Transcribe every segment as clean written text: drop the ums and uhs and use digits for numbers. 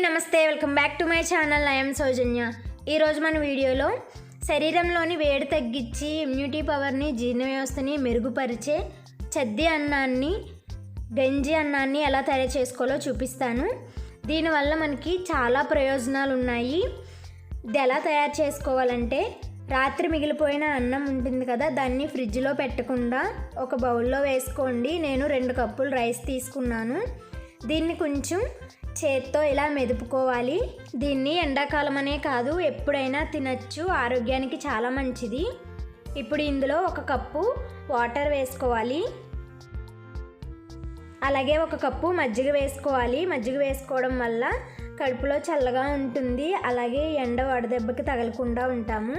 నమస్తే welcome back to my channel. I am Soujanya. ఈరోజు మన వీడియోలో శరీరంలోని వేడి తగ్గించి ఇమ్యూనిటీ పవర్ని, జీర్ణ వ్యవస్థని మెరుగుపరిచే చద్ది అన్నాన్ని, గంజి అన్నాన్ని ఎలా తయారు చేసుకోవాలో చూపిస్తాను. దీనివల్ల మనకి చాలా ప్రయోజనాలు ఉన్నాయి. ఇది ఎలా తయారు చేసుకోవాలంటే, రాత్రి మిగిలిపోయిన అన్నం ఉంటుంది కదా, దాన్ని ఫ్రిడ్జ్లో పెట్టకుండా ఒక బౌల్లో వేసుకోండి. నేను 2 కప్పులు రైస్ తీసుకున్నాను. దీన్ని కొంచెం చేత్తో ఇలా మెదుపుకోవాలి. దీన్ని ఎండాకాలం అనే కాదు, ఎప్పుడైనా తినచ్చు. ఆరోగ్యానికి చాలా మంచిది. ఇప్పుడు ఇందులో 1 కప్పు వాటర్ వేసుకోవాలి. అలాగే 1 కప్పు మజ్జిగ వేసుకోవాలి. మజ్జిగ వేసుకోవడం వల్ల కడుపులో చల్లగా ఉంటుంది. అలాగే ఎండ వడదెబ్బకి తగలకుండా ఉంటాము.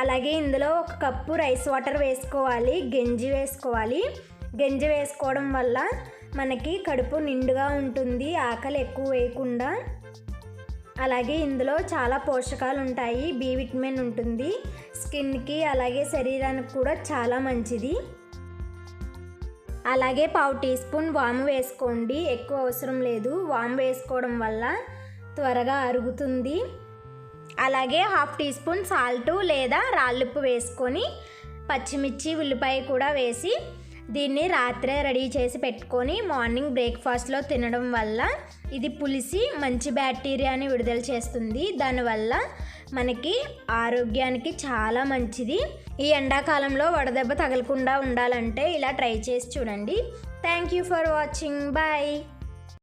అలాగే ఇందులో 1 కప్పు రైస్ వాటర్ వేసుకోవాలి. గంజి వేసుకోవాలి. గంజి వేసుకోవడం వల్ల మనకి కడుపు నిండుగా ఉంటుంది, ఆకలి ఎక్కువ వేయకుండా. అలాగే ఇందులో చాలా పోషకాలు ఉంటాయి. బి విటమిన్ ఉంటుంది. స్కిన్కి అలాగే శరీరానికి కూడా చాలా మంచిది. అలాగే 1/2 టీ స్పూన్ వాము వేసుకోండి. ఎక్కువ అవసరం లేదు. వాము వేసుకోవడం వల్ల త్వరగా అరుగుతుంది. అలాగే 1/2 టీ స్పూన్ సాల్ట్ లేదా రాళ్ళుప్పు వేసుకొని, పచ్చిమిర్చి, ఉల్లిపాయ కూడా వేసి దీన్ని రాత్రే రెడీ చేసి పెట్టుకొని మార్నింగ్ బ్రేక్ఫాస్ట్లో తినడం వల్ల ఇది పులిసి మంచి బ్యాక్టీరియాని విడుదల చేస్తుంది. దానివల్ల మనకి ఆరోగ్యానికి చాలా మంచిది. ఈ ఎండాకాలంలో వడదెబ్బ తగలకుండా ఉండాలంటే ఇలా ట్రై చేసి చూడండి. Thank you for watching. Bye.